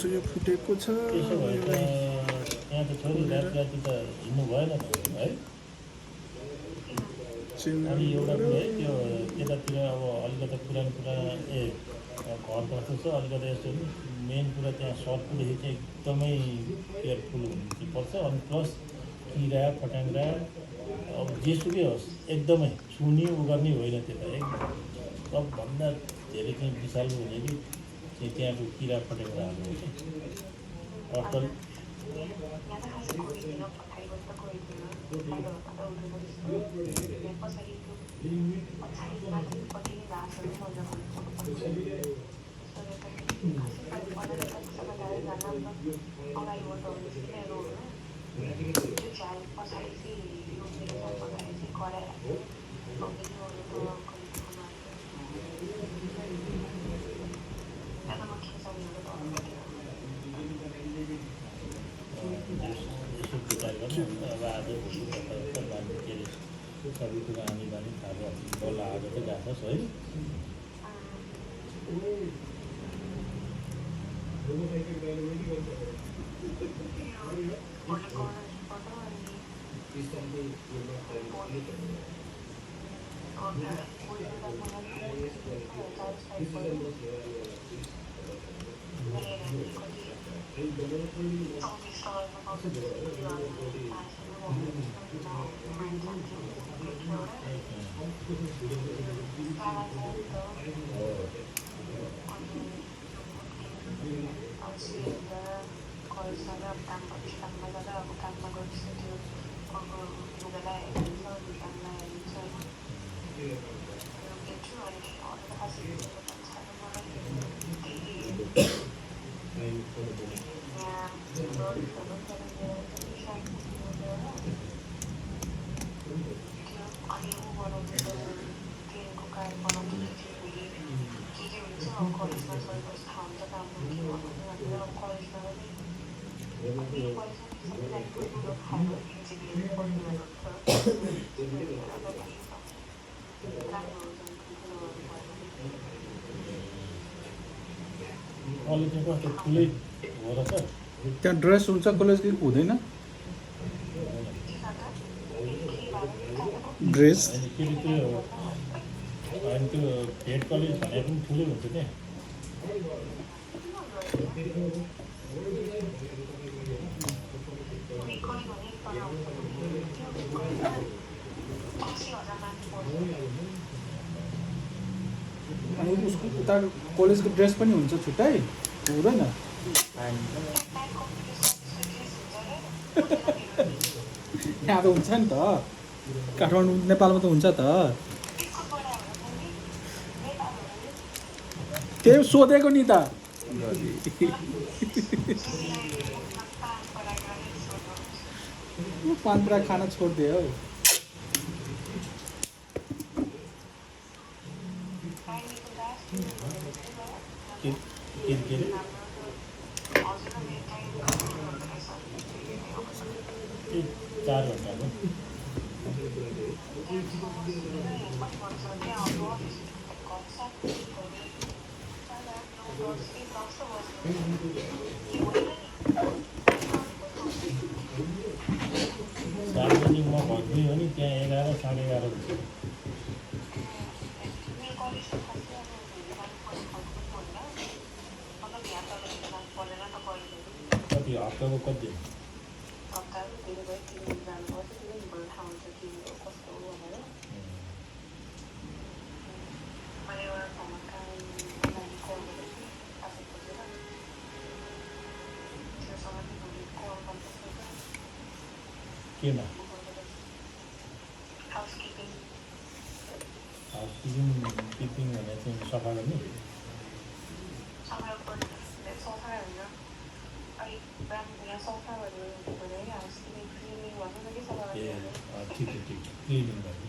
गर्छु यो फुटेको छ त्यसो भए त यहाँ त छोरी राति त हिँड्नु भएन त है। अनि एउटा कुरा है त्यो त्यतातिर अब अलिकति पुरानो घर कस्तो छ अलिकति यस्तो मेन कुरा त्यहाँ सर्पदेखि चाहिँ एकदमै केयरफुल हुनुपर्छ। अनि प्लस किरा फट्याङ्ग्रा अब जेसुकै होस् एकदमै छुनी उ गर्ने होइन। त्यता एकदम सबभन्दा धेरै चाहिँ विशाल भनेको चाहिँ त्यहाँको किरा फट्याङ्ग्राहरू हो कि अटल अब आज भोलि के अरे सबै कुरा आनी बानी थाहा बल्ल आज चाहिँ गएको छ है। कलेज चाहिँ कस्तो ठुलै हो र सर? त्यहाँ ड्रेस हुन्छ कलेज कि हुँदैन ड्रेस? अनि फेरि त्यो अनि त्यो भेट कलेज भने पनि ठुलै हुन्छ त्यहाँ। अनि उसको उता कलेजको ड्रेस पनि हुन्छ छुट्टै हुँदैन? यहाँ त हुन्छ नि त काठमाडौँ नेपालमा त हुन्छ त। त्यही सोधेको नि त। पानपुरा खाना छोडिदियो हौ। के 4 घन्टाको दार्जिलिङमा भन्दै हो नि त्यहाँ 11 साढे 11 हुन्छ। कति हप्ताको कति केमा हाउसकिपिङ भने चाहिँ सफा गर्ने ए ठिक ठिक क्लिनिङ गर्ने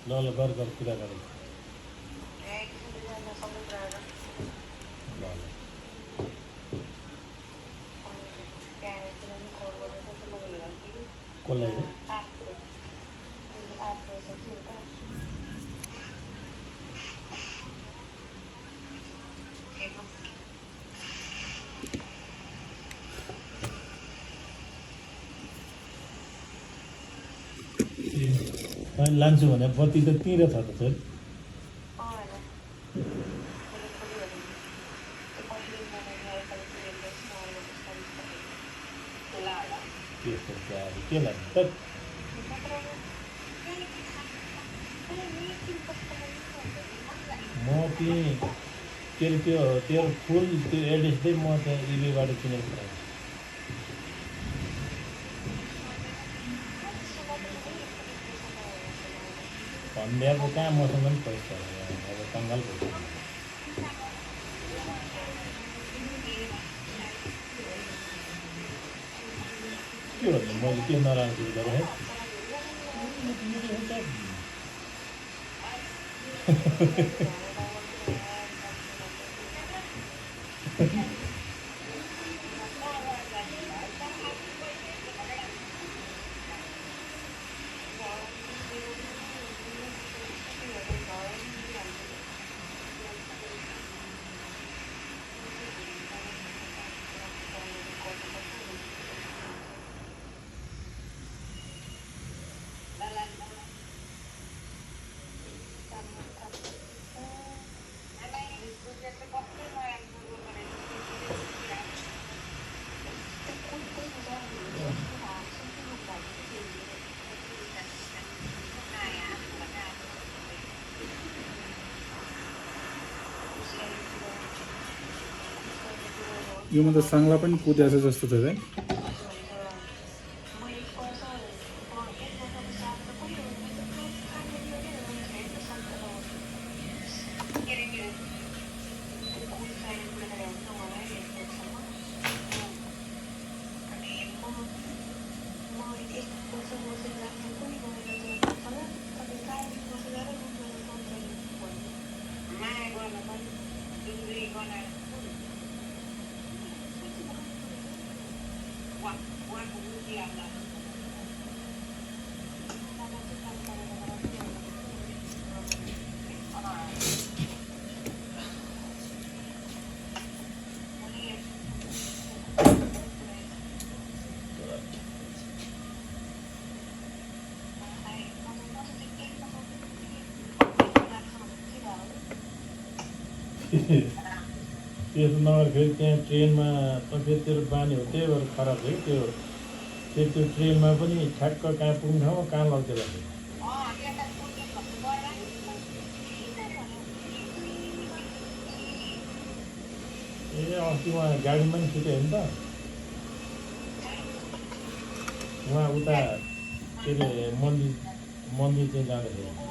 ल गर कुरा गरौँ। ल कसलाई रे तपाईँ लान्छु भने बत्ती त त्यहीँ र छ त छोरी त्यस्तो चाहिँ के लाग्छ त म त्यहीँ के अरे त्यो फुल त्यो एड्रेस चाहिँ म त्यहाँ इबेबाट किनेको थिएँ भन्दैको कहाँ मसँग पनि पैसा अब कङ्गाल पैसा के भन्नु मैले के नराम्रो कुरो गरेँ योमा त साङ्ला पनि कुदेछ जस्तो छ है त्यस्तो नभएर फेरि त्यहाँ ट्रेनमा त फेरि तेरो बानी हो त्यही भएर खराब भयो त्यो फेरि त्यो ट्रेनमा पनि ठ्याक्क कहाँ पुग्ने ठाउँमा कहाँ लग्थ्यो भने ए अस्ति उहाँ गाडीमा पनि छुट्यो नि त उहाँ उता के अरे मन्दिर चाहिँ जाँदाखेरि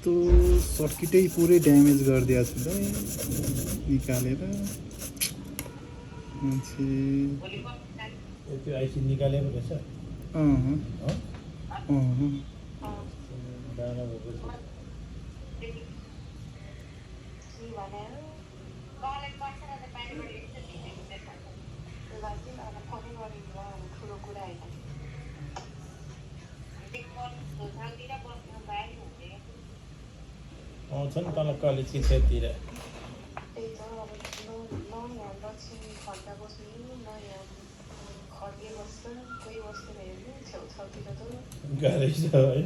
कस्तो सर्किटै पुरै ड्यामेज गरिदिएको छ निकालेर मान्छे त्यो आइसी निकालेको रहेछ दाना भएपछि आउँछ नि तल कलेजको छेउतिर गाह्रै छ है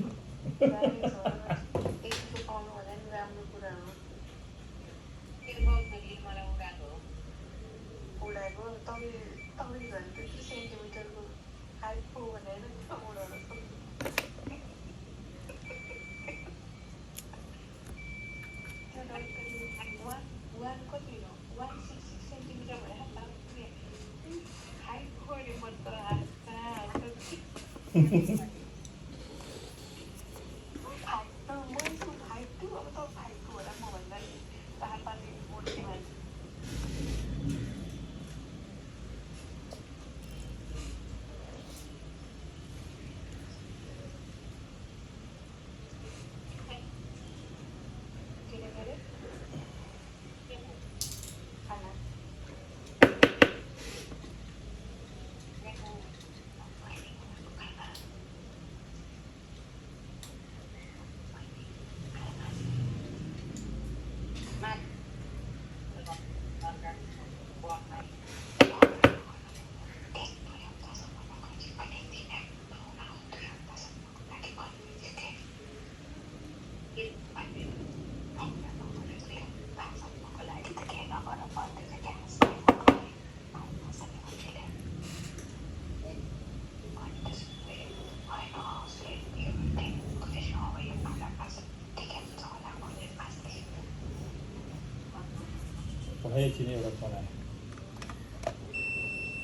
एकछिन एउटा फोन आयो।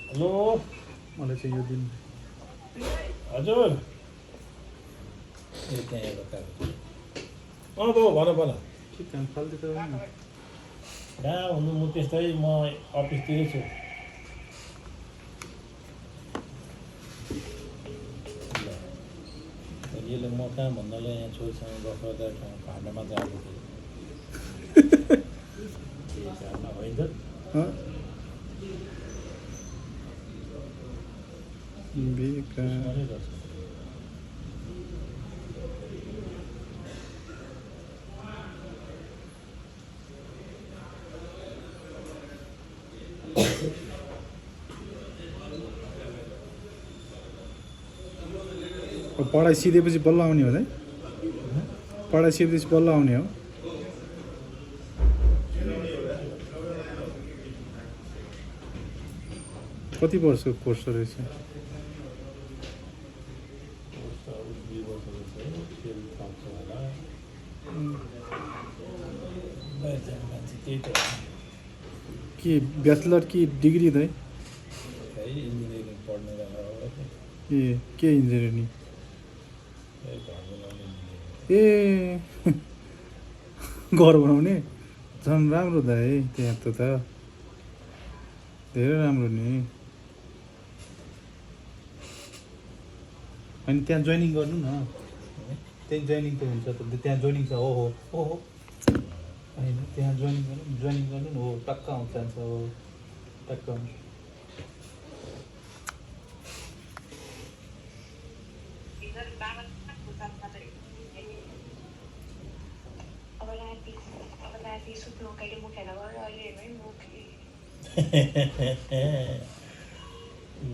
हेलो मलाई चाहिँ यो दिन हजुर, ए त्यहाँ एउटा कागज। बाउ भन के काम फाल्दै त होइन। कहाँ हुनु, म त्यस्तै, म अफिसतिरै छु। यसले म कहाँ भन्नालाई यहाँ छोरीसँग गफ गर्दा भाडामा जाएको थिएँ। घरमा होइन त बेकार गर्छ। पढाइ सिधेपछि बल्ल आउने हो है। पढाइ सिधेपछि बल्ल आउने हो। कति वर्षको कोर्स रहेछ? के ब्याचलर कि डिग्री त? इन्जिनियरिङ पढ्ने ए के इन्जिनियरिङ? ए घर बनाउने झन् राम्रो त है। त्यहाँ त धेरै राम्रो नि। अनि त्यहाँ जोइनिङ गर्नु न। त्यहाँ जोइनिङ त हुन्छ त। त्यहाँ जोइनिङ छ। ओहो ओहो होइन, त्यहाँ जोइनिङ गर्नु न। हो टक्क आउँछ जान्छ। हो टक्क आउँछ।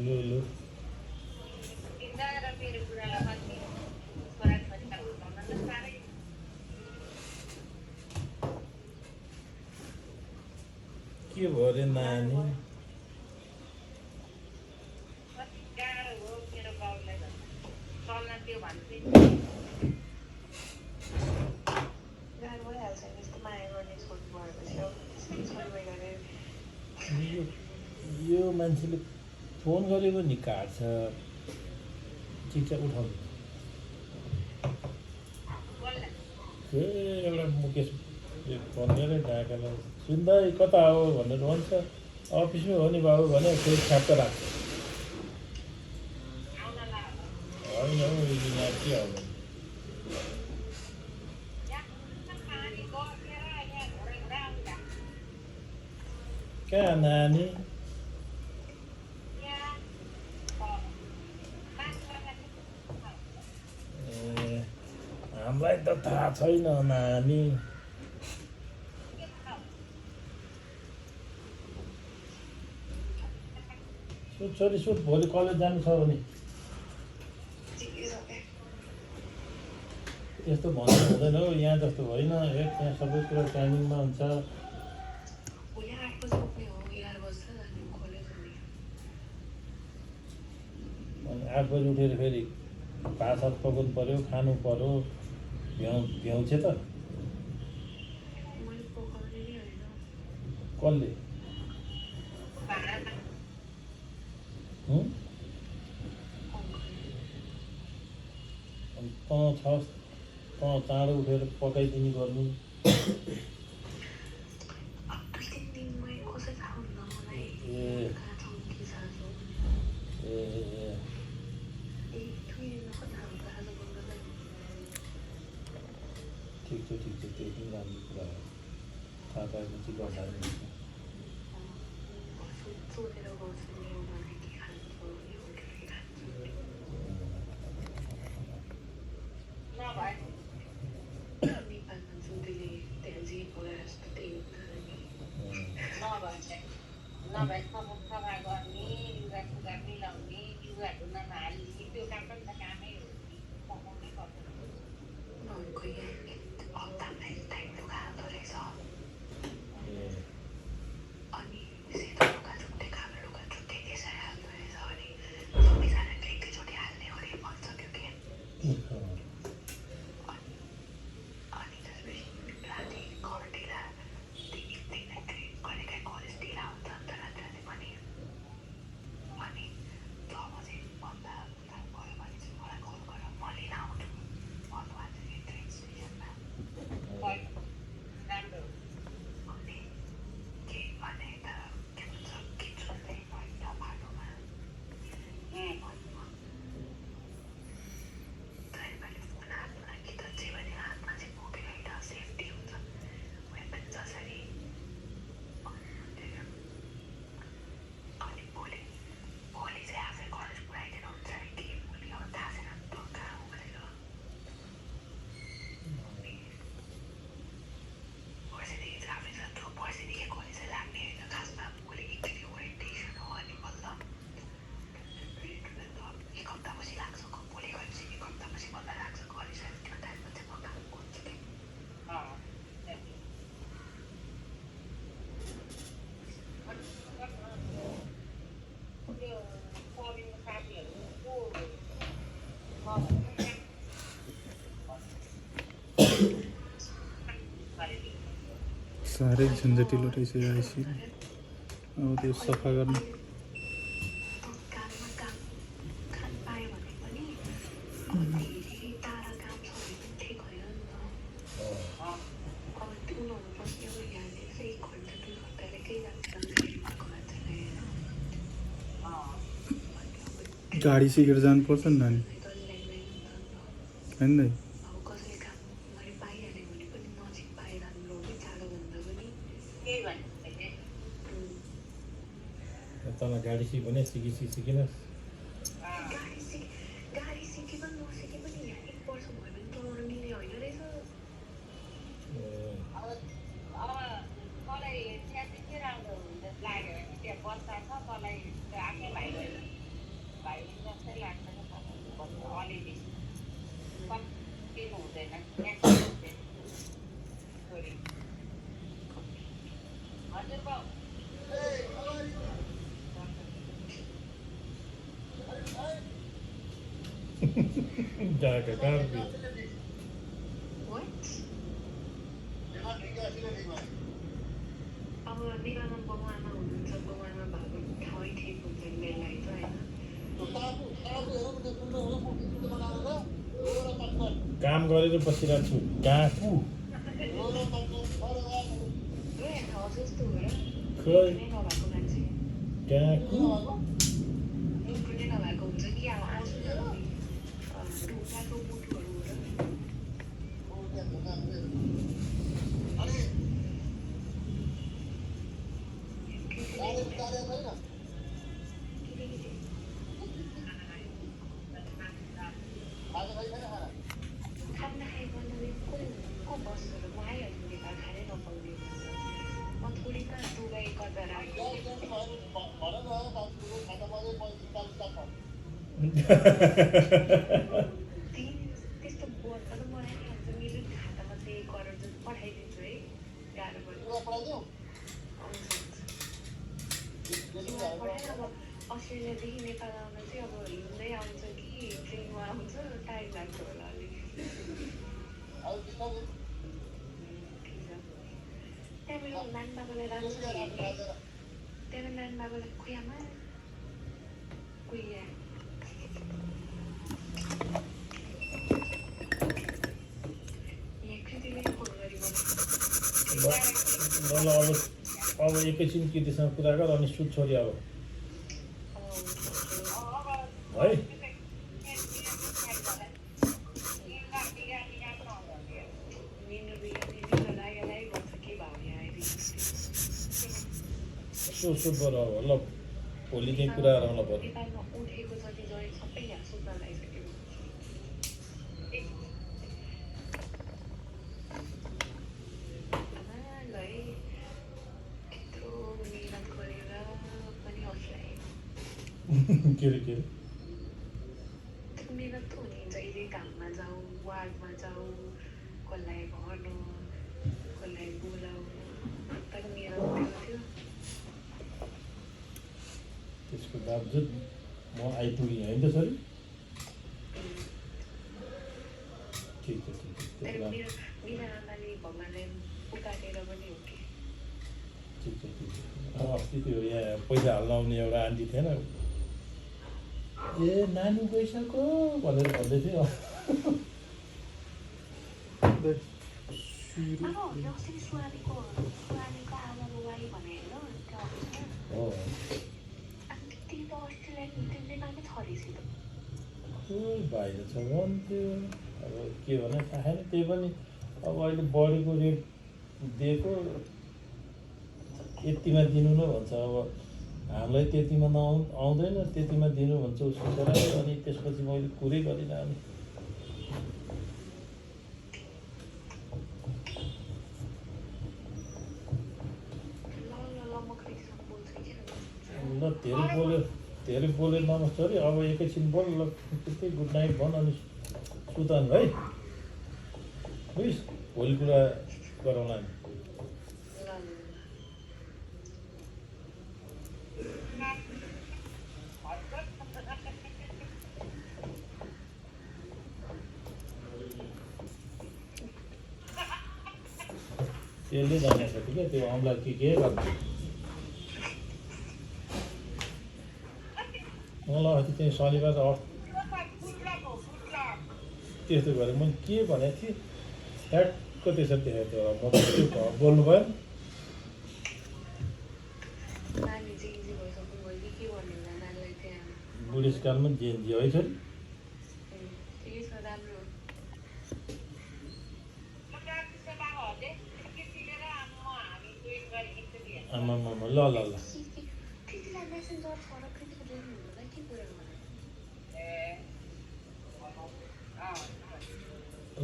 लु के भयो अरे नानी? यो मान्छेले फोन गरेको नि काट्छ। ठिक छ, उठाउनु। एउटा मुकेश फोन गरेर ढाकालाई सुन्दै कता हो भनेर भन्छ। अफिसमै हो नि बाबु भने फेरि ठ्याप्प राख्छ। होइन हौ, यहाँ के आउनु। कहाँ नानी? हामीलाई त थाहा छैन नानी। सुट छोरी सुट, भोलि कलेज जानु छ भने यस्तो भन्नु हुँदैन हौ। यहाँ जस्तो होइन। यहाँ सबै कुरा टाइमिङमा हुन्छ। अनि 8 बजी उठेर फेरि भात सात पकाउनु पऱ्यो, खानु पऱ्यो। भ्याउँछ त कसले? चाँडो उठेर पकाइदिने गर्नु। ठिक छ त्यो पनि राम्रो कुरा हो। थाहा पाएपछि गर्दा साह्रै झन्झटिलो रहेछ यो आइसी अब त्यो सफा गर्नु गाडी सिकेर जानुपर्छ नि नानी होइन दाइ तँलाई गाडी सिक भने सिकिन कहाँ काम गरेर बसिरहेको छु गएको खै गएको अस्ट्रेलियादेखि नेपाल आउन चाहिँ अब हिँड्दै आउँछ कि ट्रेनमा आउँछ टाइम लाग्छ होला अलिक त्यहाँ मेरो नानी बाबालाई राम्रो त्यहाँ नानी बाबालाई खुयामा कुहिया यहाँ कृतिले फोन गरिबस्छ अब एकैछिन कृतिसँग कुरा गर अनि सुत छोरी अब है सुत गर अब ल भोलि चाहिँ कुरा गरौँला पर्यो नेपालमा उठेको जति जति सबै यहाँ सुत्न लागिसक्यो आमालाई त्यत्रो मिहिनेत गरेर पनि असलाई के अरे मिहिनेत त हुने जहिले घाममा जाऊ वार्डमा जाऊ कसलाई भर्नु कसलाई बोलाउनु तर मिहिनेत थियो त्यसको बावजुद म आइपुगेँ होइन त सरी ठिक छ मेरो आमाले भगवान्लाई पुकारेर पनि हो कि ठिक छ अस्ति त्यो यहाँ पैसा हाल्न आउने एउटा आन्टी थिएन ए नानी गइसक्यो भनेर भन्दै थियो हो बाहिर छ भन्थ्यो अब के भने थाहा छैन त्यही पनि अब अहिले बढीको रेट दिएको यतिमा दिनु न भन्छ अब हामीलाई त्यतिमा आउँदैन त्यतिमा दिनु भन्छ उसको छोराले अनि त्यसपछि मैले कुरै गरिनँ अनि ल धेरै बोल्यो नमस्ते अब एकैछिन बोल ल त्यस्तै गुड नाइट भन अनि सुतान है बुझिस् भोलि कुरा गरौँला नि ए त्यसले जानेछ कि क्या त्यो औँला के गर्नु औँला अस्ति चाहिँ शनिबार त्यस्तो गरेँ मैले के भनेको थिएँ ठ्याक्क त्यसरी देखेको थियो म त त्यो बोल्नु भयो नानी चाहिँ इजी भइसक्नु भयो कि के भन्नु होला नानीलाई त्यहाँ बुढेसकालमा जेएनजी है छोरी ठिकै छ राम्रो हो। आमामामा ल ल ल त्यतिलाई मेसेन्जर फरक कृतिको लेख्नु होला के कुरा गर्नु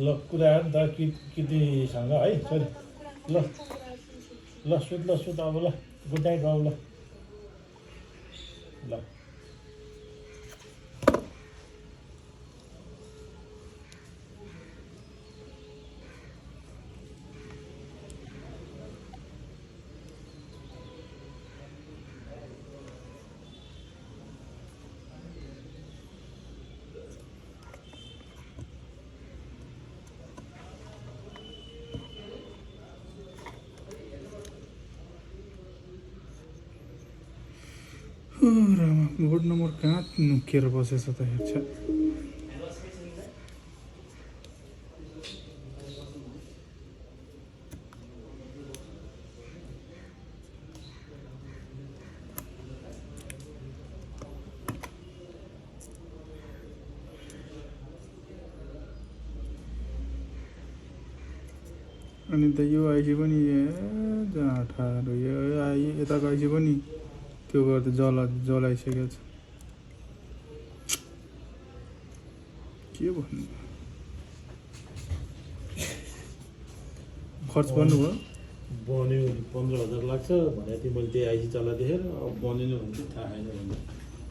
ल कुरा आयो नि त कृतिसँग है छोरी ल ल सुत अब ल गुड नाइट बाबु ल ल रामा बोर्ड नम्बर कहाँ नुकेर बसेछ त हेर्छ अनि त यो आइसी पनि जहाँ ठाडो यो यताको आइसी पनि त्यो गर्दा जलाइसकेको छ के भन्नु खर्च गर्नुभयो बन्यो 15,000 लाग्छ भनेको थिएँ मैले त्यही आइसी चला देखेर अब बनेन भने चाहिँ थाहा छैन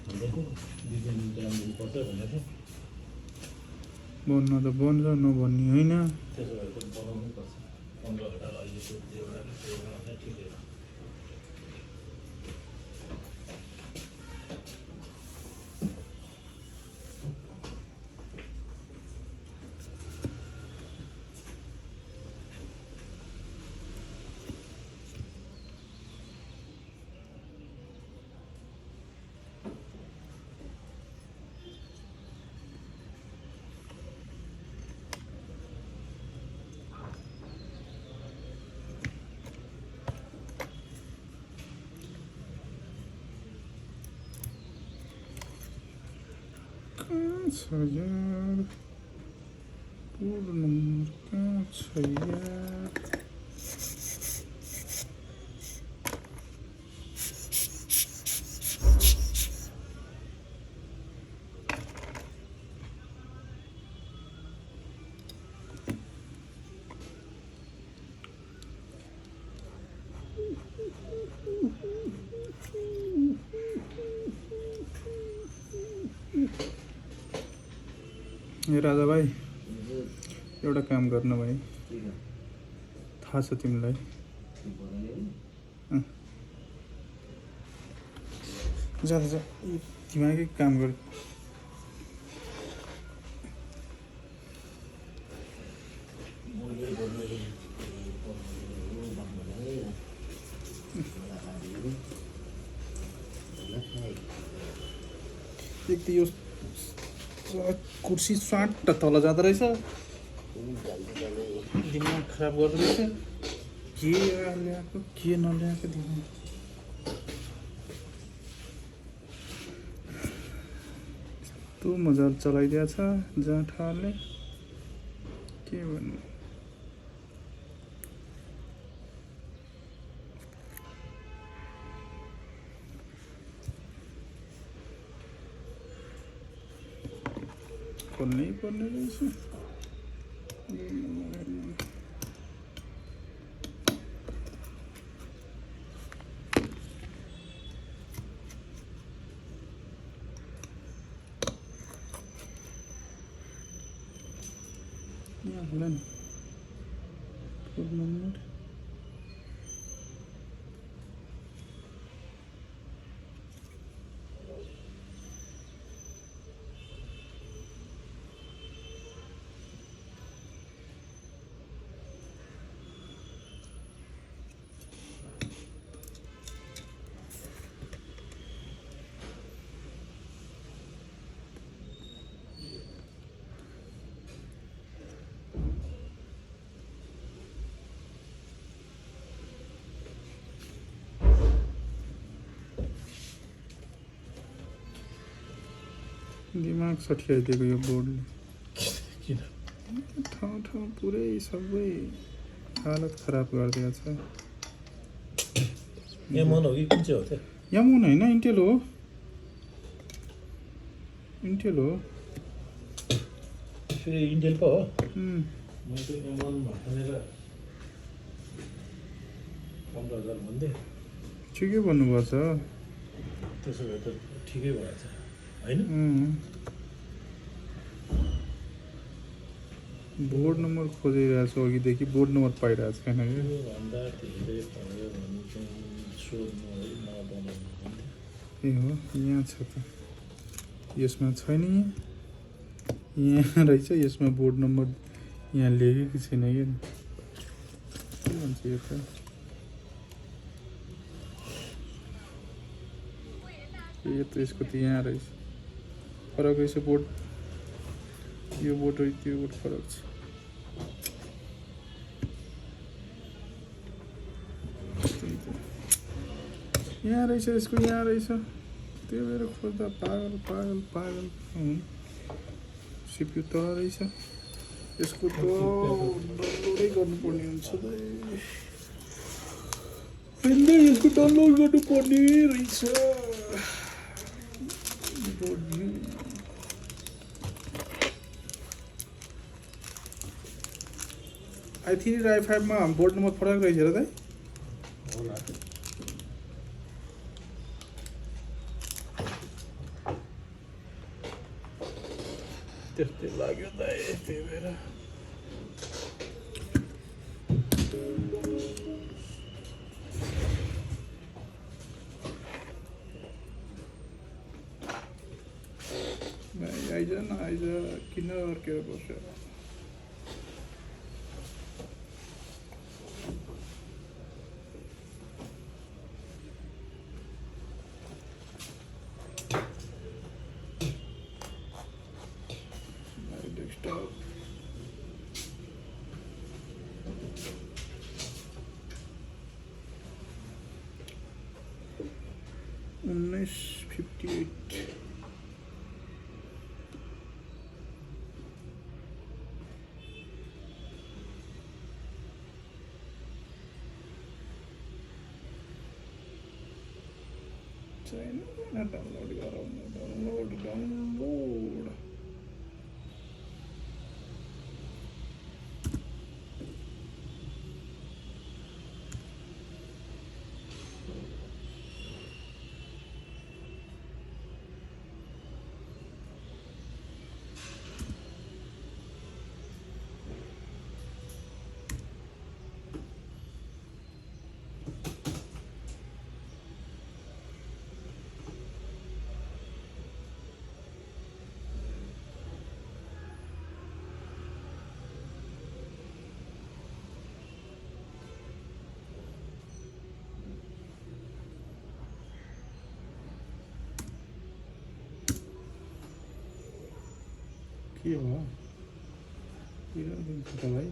भन्दै थिएँ 2 दिन टाइम दिनुपर्छ भनेको थिएँ बन्न त बन्छ नभन्ने होइन त्यसो भए त बनाउनै पर्छ 15,000 अहिले त्यो ठिकै हो कहाँ छ यार बोर्ड नम्बर कहाँ छ यार ए राजा भाइ एउटा काम गर्नु भाइ थाहा छ तिमीलाई जाँदा जा दिमागै काम गर एक त यो कुर्सी स्वाट तल जाँदो रहेछ दिमाग खराब गर्दो रहेछ के ल्याएको के नल्याएको दिमाग यस्तो मजाले चलाइदिएको छ जाँठाले के भन्नु खोल्नै पर्ने रहेछ यहाँ होला नि फोन नम्बर दिमाग सठियाइदिएको यो बोर्डले किन ठाउँ ठाउँ पुरै सबै हालत खराब गरिदिएको छ M1 हो कि कुन चाहिँ हो त्यो यमुन होइन इन्टेल हो इन्टेल हो फेरि इन्टेल पो हो उम्, मैले त M1 भनेर 15,000 भन्थेँ ठिकै भन्नुपर्छ त्यसो भए त ठिकै भएछ होइन बोर्ड नम्बर खोजिरहेको छु अघिदेखि बोर्ड नम्बर पाइरहेको छैन कि त्योभन्दा धेरै भयो भने चाहिँ सोध्नु है नबनाउनु भन्थ्यो ए हो यहाँ छ त यसमा छैन यहाँ रहेछ यसमा बोर्ड नम्बर यहाँ लेखेको छैन कि के भन्छ यो त यो त यसको त यहाँ रहेछ फरक रहेछ बोर्ड यो बोर्ड र त्यो बोर्ड फरक छ त्यही त। यहाँ रहेछ यसको यहाँ रहेछ त्यो भएर खोज्दा पागल पागल पागल हुन् सिपियु तल रहेछ यसको त डाउनलोडै गर्नुपर्ने हुन्छ यसको डाउनलोड गर्नुपर्ने रहेछ i3 र i5 मा बोर्ड नम्बर फरक रहेछ र दाइ होला त्यस्तै लाग्यो दाइ त्यही भएर भाइ आइज न आइज किन अर्केर बस्यो डेस्कटप 1958 डाउनलोड गराउनु डाउनलोड के हो दिन्छ त भाइ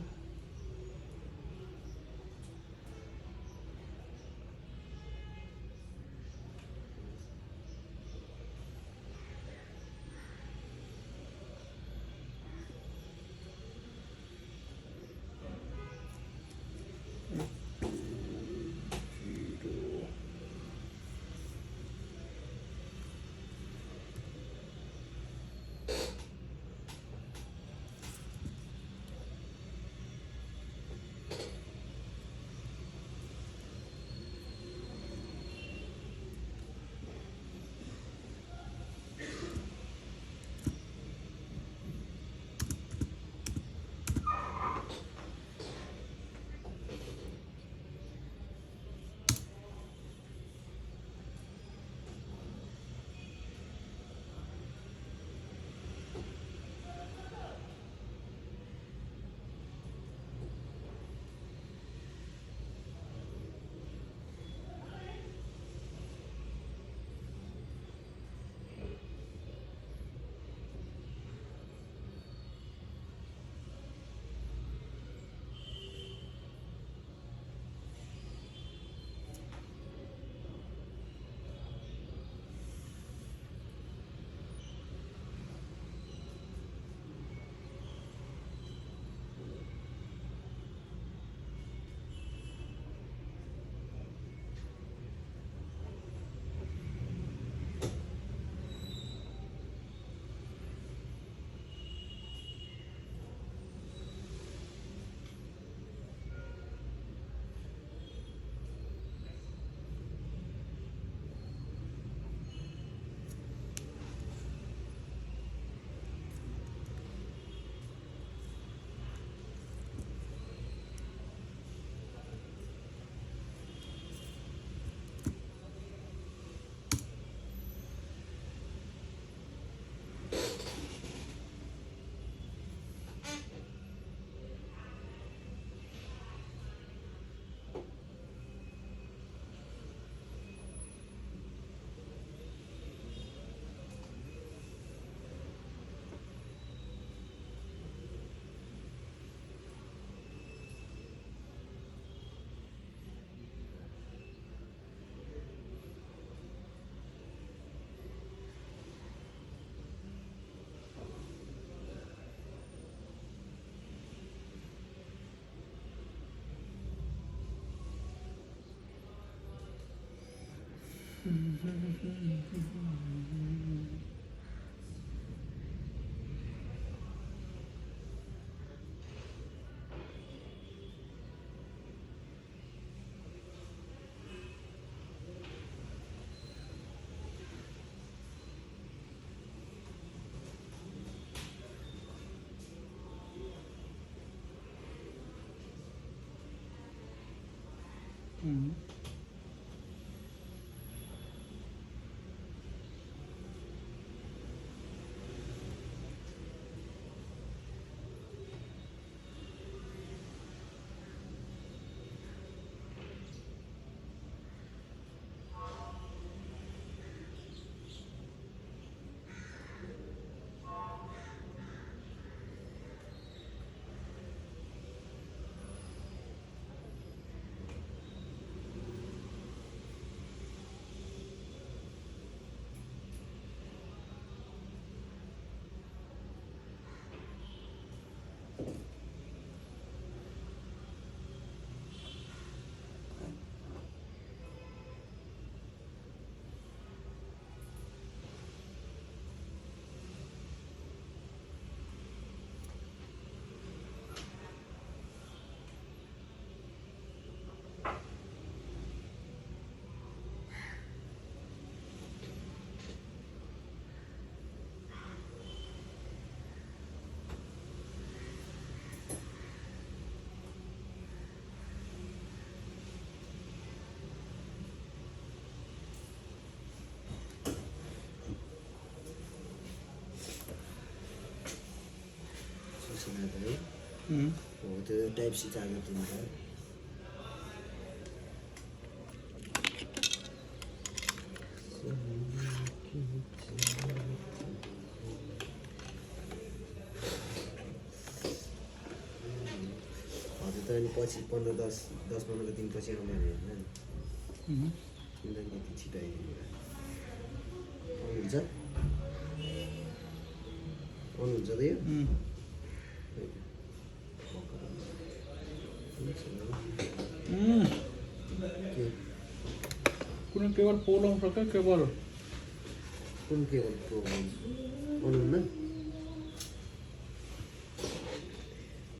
हो त्यो टाइप सी चार्जर दिन्छ हजुर त अनि पछि 10-15 दिनपछि आउनु होइन किनकि यति छिटो आउनुहुन्छ आउनुहुन्छ त यो कुनै केबल पोलाउँछ क्या केबल कुन केबल आउनुहुन्न